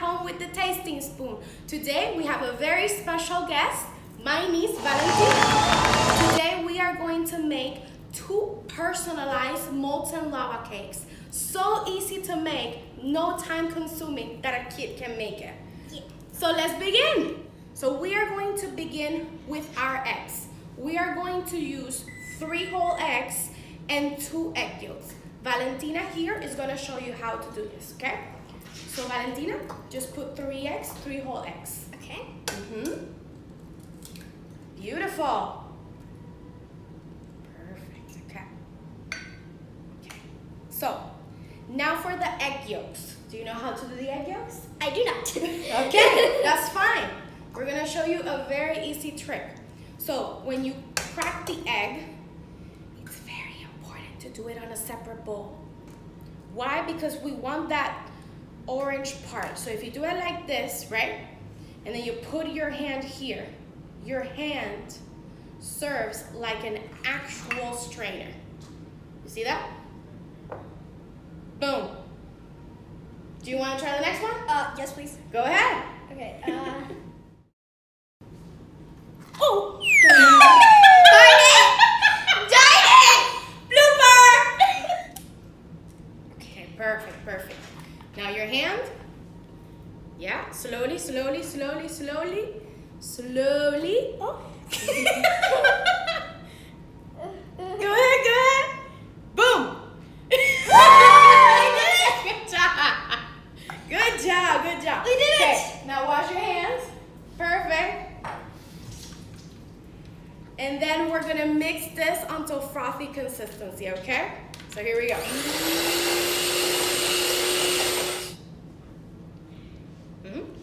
home with the tasting spoon. Today we have a very special guest, my niece Valentina. Today we are going to make 2 personalized molten lava cakes. So easy to make, no time consuming that a kid can make it. Yeah. So let's begin. So we are going to begin with our eggs. We are going to use 3 whole eggs and 2 egg yolks. Valentina here is going to show you how to do this, okay? So Valentina, just put 3 eggs, 3 whole eggs. Okay. Beautiful. Perfect, okay. So, now for the egg yolks. Do you know how to do the egg yolks? I do not. Okay, that's fine. We're going to show you a very easy trick. So, when you crack the egg, it's very important to do it on a separate bowl. Why? Because we want that orange part. So if you do it like this, right? And then you put your hand here, your hand serves like an actual strainer. You see that? Boom. Do you want to try the next one? Yes, please. Go ahead. Okay, Oh! Perfect. Now your hand. Yeah, slowly. Oh. Go ahead. Boom. Good job. We did it. Okay, now wash your hands. Perfect. And then we're gonna mix this until frothy consistency, okay? So here we go.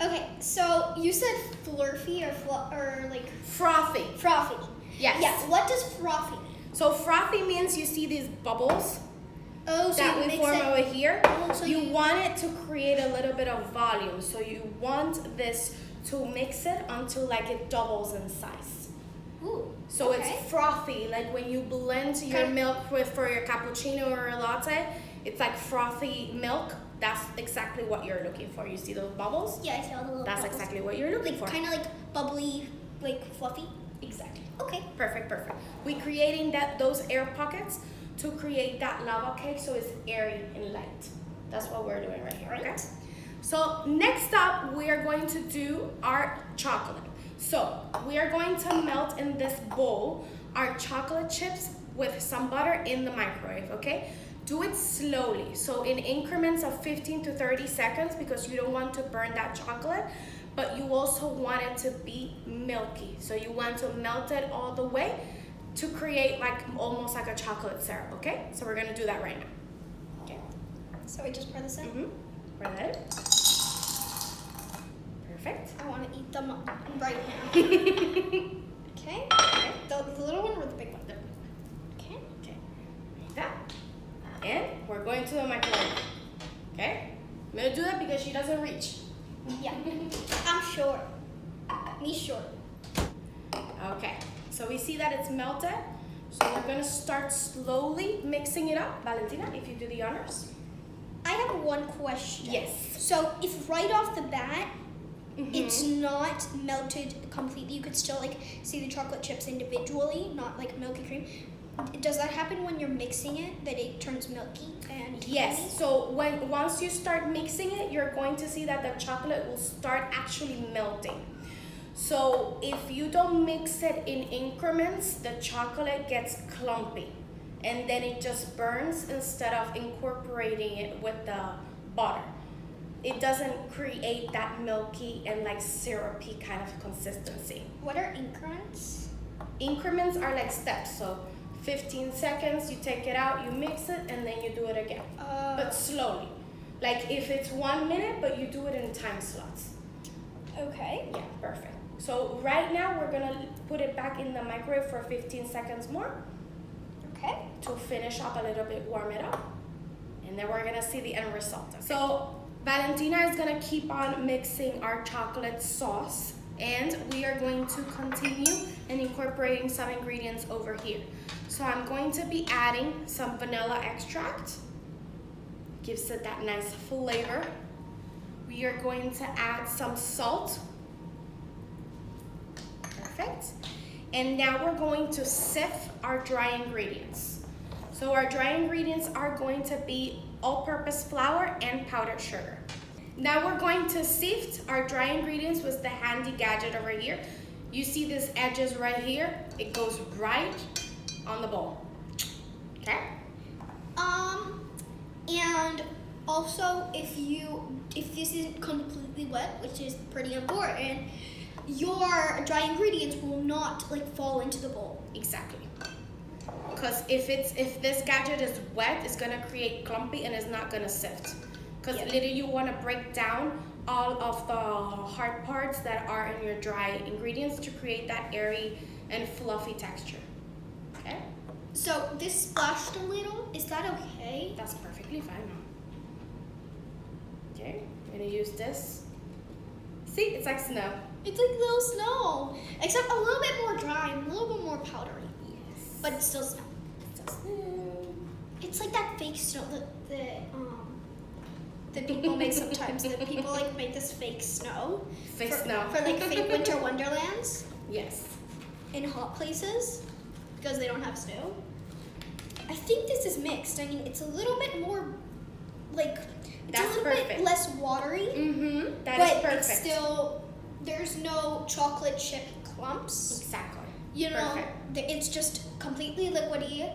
Okay, so you said flurfy or like Frothy. frothy. Yes. Yeah. What does frothy mean? So frothy means you see these bubbles Oh, so that you we mix form it. over here. Oh, so you want it to create a little bit of volume. So you want this to mix it until like it doubles in size. Ooh. So okay. it's frothy, like when you blend your milk for your cappuccino or a latte, it's like frothy milk. That's exactly what you're looking for. You see those bubbles? Yeah, I see all the little That's bubbles. exactly what you're looking for. Kind of like bubbly, like fluffy. Exactly. Okay. Perfect. We're creating those air pockets to create that lava cake so it's airy and light. That's what we're doing right here, okay? So next up, we are going to do our chocolate. So we are going to melt in this bowl our chocolate chips with some butter in the microwave, okay? Do it slowly, so in increments of 15 to 30 seconds because you don't want to burn that chocolate, but you also want it to be milky. So you want to melt it all the way to create like almost like a chocolate syrup, okay? So we're gonna do that right now. Okay. So we just pour this in? Pour that in. Perfect. I want to eat them right now. Okay. The little one or the big one? Okay. Like that. And we're going to the microwave. Okay? I'm gonna do that because she doesn't reach. Yeah. I'm short. Me short. Okay. So we see that it's melted. So we're gonna start slowly mixing it up. Valentina, if you do the honors. I have one question. Yes. So if right off the bat, it's not melted completely, you could still like see the chocolate chips individually, not like milky cream. Does that happen when you're mixing it, that it turns milky and Yes. creamy? So once you start mixing it, you're going to see that the chocolate will start actually melting. So if you don't mix it in increments, the chocolate gets clumpy and then it just burns instead of incorporating it with the butter. It doesn't create that milky and like syrupy kind of consistency. What are increments? Increments are like steps. So 15 seconds, you take it out, you mix it, and then you do it again. But slowly. Like if it's 1 minute, but you do it in time slots. Okay. Yeah, perfect. So right now, we're gonna put it back in the microwave for 15 seconds more. Okay. To finish up a little bit, warm it up. And then we're gonna see the end result. So Valentina is gonna keep on mixing our chocolate sauce, and we are going to continue and incorporating some ingredients over here. So I'm going to be adding some vanilla extract. Gives it that nice flavor. We are going to add some salt. Perfect. And now we're going to sift our dry ingredients. So our dry ingredients are going to be all-purpose flour and powdered sugar. Now we're going to sift our dry ingredients with the handy gadget over here. You see these edges right here? It goes right on the bowl. Okay? And also if this isn't completely wet, which is pretty important, your dry ingredients will not like fall into the bowl. Exactly. Because if this gadget is wet, it's gonna create clumpy and it's not gonna sift. Because literally you want to break down all of the hard parts that are in your dry ingredients to create that airy and fluffy texture. Okay? So this splashed a little. Is that okay? That's perfectly fine, Mom. Okay, I'm gonna use this. See, it's like snow. It's like little snow, except a little bit more dry, a little bit more powdery. Yes. But it's still snow. It's still snow. It's like that fake snow that people make sometimes. That people like make this fake snow. Fake snow. For like fake winter wonderlands Yes. in hot places because they don't have snow. I think this is mixed. I mean, it's a little bit more like it's That's a little perfect. bit less watery. Mm-hmm. That but is perfect. it's still there's no chocolate chip clumps. Exactly. You know, Perfect. it's just completely liquidy,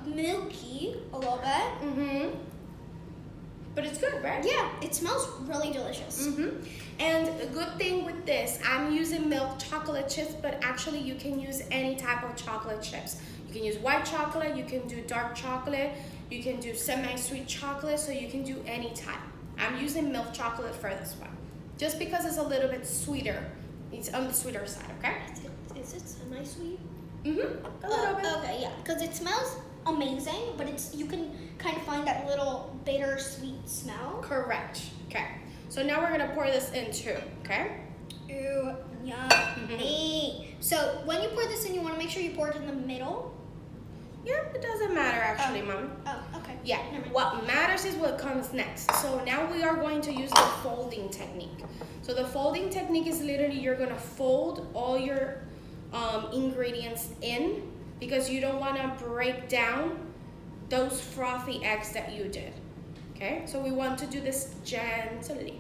milky a little bit. Mm-hmm. But it's good, right? Yeah, it smells really delicious. Mm-hmm. And a good thing with this, I'm using milk chocolate chips, but actually you can use any type of chocolate chips. You can use white chocolate, you can do dark chocolate, you can do semi-sweet chocolate, so you can do any type. I'm using milk chocolate for this one, just because it's a little bit sweeter. It's on the sweeter side, okay? Is it semi-sweet? Mm-hmm. A little bit. Okay, yeah, because it smells amazing, but it's you can kind of find that little bitter-sweet smell. Correct. Okay. So now we're gonna pour this in too, okay? Ew, yummy. So when you pour this in, you want to make sure you pour it in the middle. Yeah, it doesn't matter actually, Mom. Oh, okay. Yeah, Never mind. what matters is what comes next. So now we are going to use the folding technique. So the folding technique is literally you're gonna fold all your ingredients in because you don't wanna break down those frothy eggs that you did. Okay, so we want to do this gently.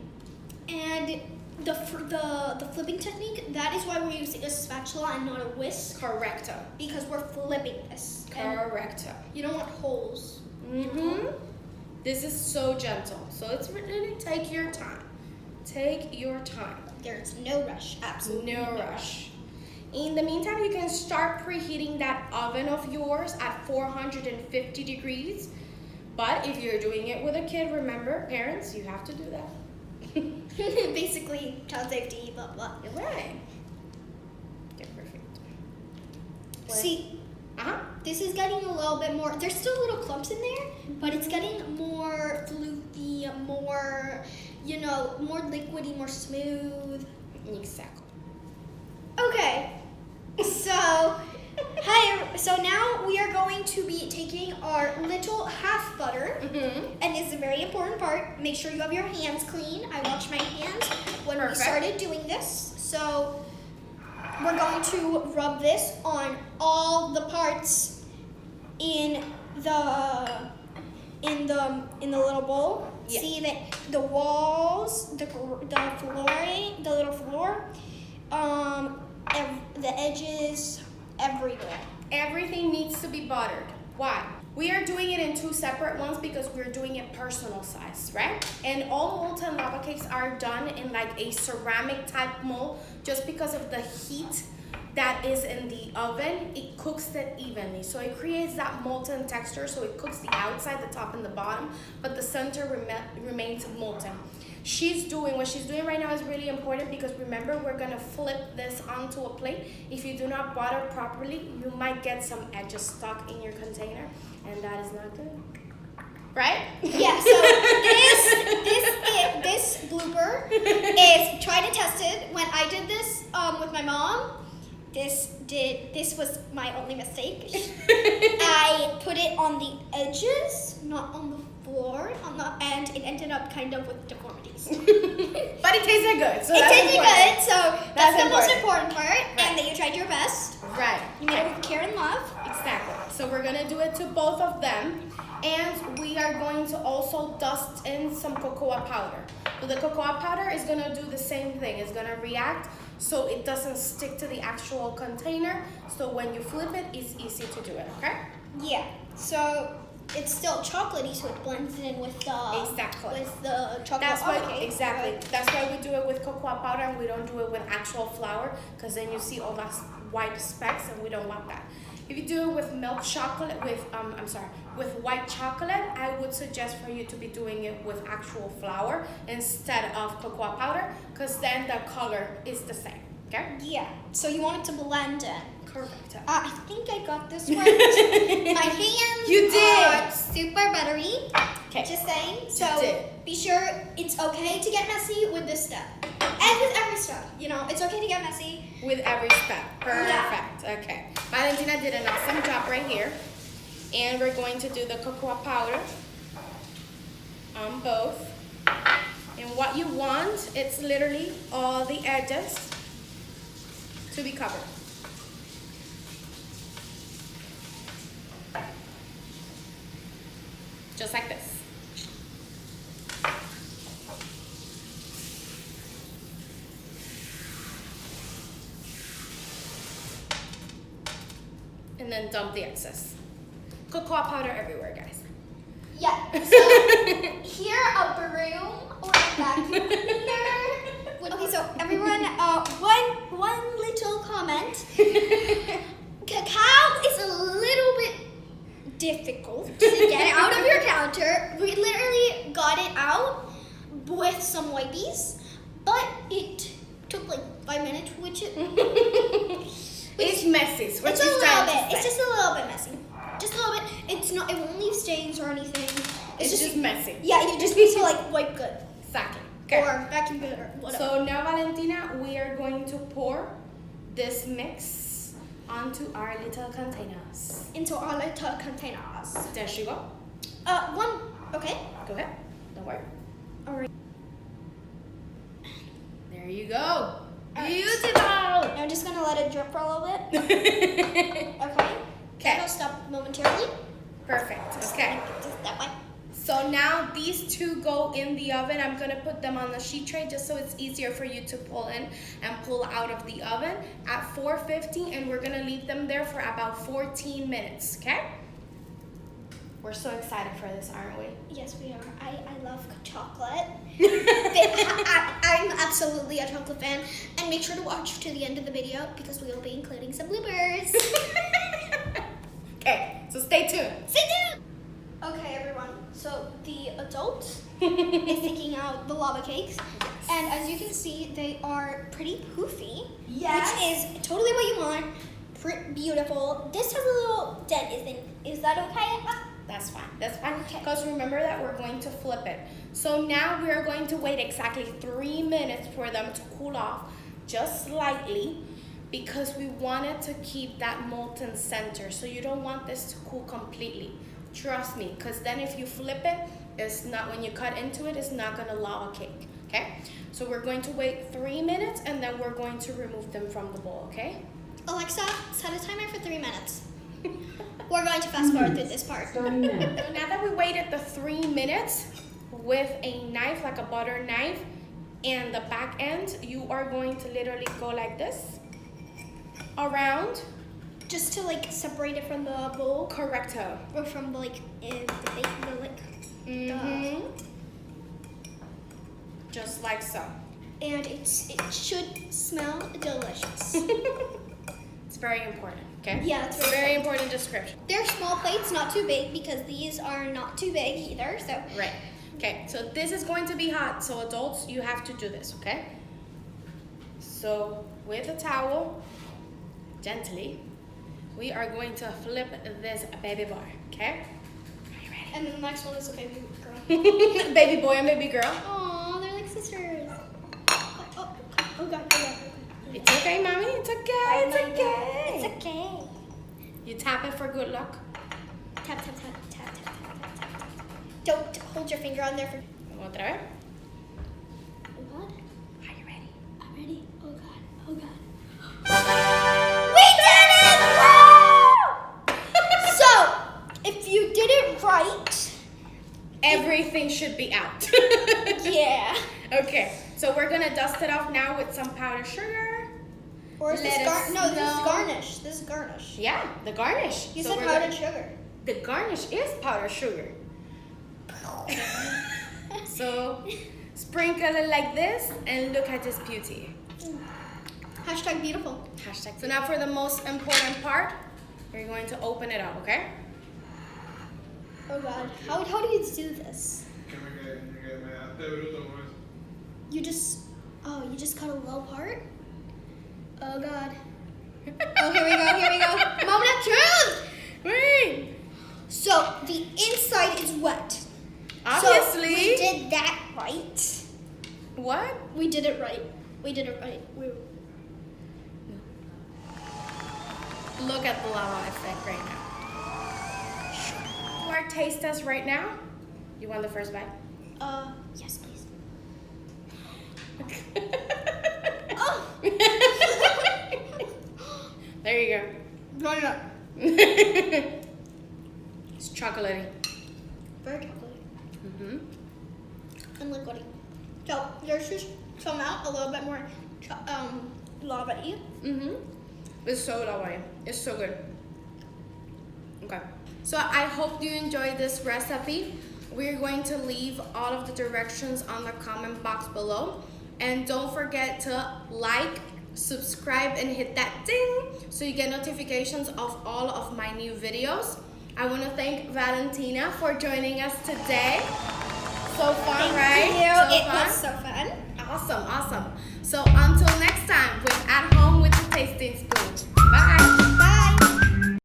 And the flipping technique, that is why we're using a spatula and not a whisk. Correcto. Because we're flipping this. And Correcto. you don't want holes. Mm-hmm. This is so gentle. So it's really take your time. Take your time. There's no rush. Absolutely No rush. In the meantime, you can start preheating that oven of yours at 450 degrees. But if you're doing it with a kid, remember, parents, you have to do that. Basically, child safety, blah, blah. You're right. Okay, perfect. See, Uh-huh. this is getting a little bit more, there's still little clumps in there, but it's getting more floofy, more, more liquidy, more smooth. Exactly. Okay, so, so now we are going to be taking our little half butter, and this is a very important part. Make sure you have your hands clean. I washed my hands when we started doing this, so we're going to rub this on all the parts in the little bowl. Yeah. See that the walls, the flooring, the little floor, the edges, everywhere. Everything needs to be buttered. Why? We are doing it in two separate ones because we're doing it personal size, right? And all molten lava cakes are done in like a ceramic type mold just because of the heat that is in the oven. It cooks it evenly. So it creates that molten texture. So it cooks the outside, the top, and the bottom, but the center remains molten. What she's doing right now is really important because remember, we're gonna flip this onto a plate. If you do not butter properly, you might get some edges stuck in your container, and that is not good. Right? Yeah, so this blooper is try to test it. When I did this with my mom, this was my only mistake. I put it on the edges, not on the floor on the end. It ended up kind of with deformities. But it tasted good. So it that's tasted important. good, so that's the most important. important part. Right. And that you tried your best. Right. You made it with care and love. Exactly. So we're gonna do it to both of them, and we are going to also dust in some cocoa powder. So the cocoa powder is gonna do the same thing. It's gonna react so it doesn't stick to the actual container. So when you flip it, it's easy to do it. Okay? Yeah. So it's still chocolatey, so it blends in with the Exactly. with the chocolate. That's why cake, exactly. right? That's why we do it with cocoa powder and we don't do it with actual flour, because then you see all that white specks and we don't want that. If you do it with milk chocolate, with white chocolate, I would suggest for you to be doing it with actual flour instead of cocoa powder, because then the color is the same. Okay? Yeah. So you want it to blend in. Correct. I think I got this right. My hands You did. are super buttery. Okay. Just saying. So You did. be sure it's okay to get messy with this step. And with every step. You know, it's okay to get messy. With every step. Perfect. Okay. Valentina did an awesome job right here. And we're going to do the cocoa powder on both. And what you want, it's literally all the edges to be covered. Just like this. And then dump the excess. Cocoa powder everywhere, guys. Yeah. So here a broom or a vacuum cleaner. Okay, so everyone, one little comment. Cacao is a little bit difficult to get out of your counter. We literally got it out with some wipes, but it took like 5 minutes, which It's messy. it's a little bit. It's just a little bit messy. Just a little bit. It's not. It won't leave stains or anything. It's just messy. Yeah, you just need to like wipe good Exactly. Okay. or vacuum good or whatever. So now, Valentina, we are going to pour this mix onto our little containers. Into our little containers. There she go. One. Okay. Go ahead. Don't worry. All right. There you go. Alright. Beautiful. I'm just gonna let it drip for a little bit. Okay. Okay. It'll stop momentarily. Perfect. Okay. Just that way. So now these two go in the oven. I'm gonna put them on the sheet tray just so it's easier for you to pull in and pull out of the oven at 450, and we're gonna leave them there for about 14 minutes, okay? We're so excited for this, aren't we? Yes, we are. I love chocolate. I'm absolutely a chocolate fan. And make sure to watch to the end of the video because we will be including some bloopers. Okay, so stay tuned. Sit down! Okay, everyone. So the adult is taking out the lava cakes. And as you can see, they are pretty poofy. Yes. Which is totally what you want. Beautiful. This has a little dent. Is that okay? That's fine. That's fine. Okay. Because remember that we're going to flip it. So now we are going to wait exactly 3 minutes for them to cool off just slightly, because we wanted to keep that molten center. So you don't want this to cool completely. Trust me, because then if you flip it, it's not, when you cut into it, it's not gonna lava cake. Okay? So we're going to wait 3 minutes and then we're going to remove them from the bowl, okay? Alexa, set a timer for 3 minutes. We're going to fast forward through this part. So now that we waited the 3 minutes with a knife, like a butter knife, and the back end, you are going to literally go like this around. Just to like separate it from the bowl. Correcto. Or from like Just like so. And it should smell delicious. It's very important, okay? Yeah, it's It's a very important description. They're small plates, not too big, because these are not too big either. So Right. Okay, so this is going to be hot, so adults, you have to do this, okay? So with a towel, gently, we are going to flip this baby boy, okay? Are you ready? and then the next one is a baby girl. Baby boy and baby girl. Aw, they're like sisters. Oh god, It's okay, mommy. It's okay. It's okay. It's okay. You tap it for good luck. Tap, tap, tap, tap, tap, tap, tap, tap. Don't hold your finger on there for. Otra vez. Oh God. Are you ready? I'm ready. Oh God. Oh God. We did it! Woo! So, if you did it right, Everything should be out. yeah. Okay, so we're gonna dust it off now with some powdered sugar. Or is this Let us no? This is know. garnish. This is garnish. Yeah, the garnish. You So said we're powdered gonna- sugar. The garnish is powdered sugar. So sprinkle it like this and look at this beauty. Hashtag beautiful. Hashtag. So now for the most important part, we're going to open it up, okay? Oh God. How do you do this? You just cut a low part? Oh God. Oh, here we go, here we go. Moment of truth! Wait. So, the inside is wet. Obviously. So, we did that right. What? We did it right. We did it right. Look at the lava effect right now. Do our taste test right now. You want the first bite? Yes, please. Oh. There you go. No, no. It's chocolatey. Very chocolatey. Mm-hmm. And liquidy. So, yours just come out a little bit more lava-y. Mm-hmm. It's so lovely. It's so good. Okay. So I hope you enjoyed this recipe. We're going to leave all of the directions on the comment box below. And don't forget to like, subscribe, and hit that ding so you get notifications of all of my new videos. I want to thank Valentina for joining us today. So fun, right? Thank you. So It fun? was so fun. Awesome, awesome. So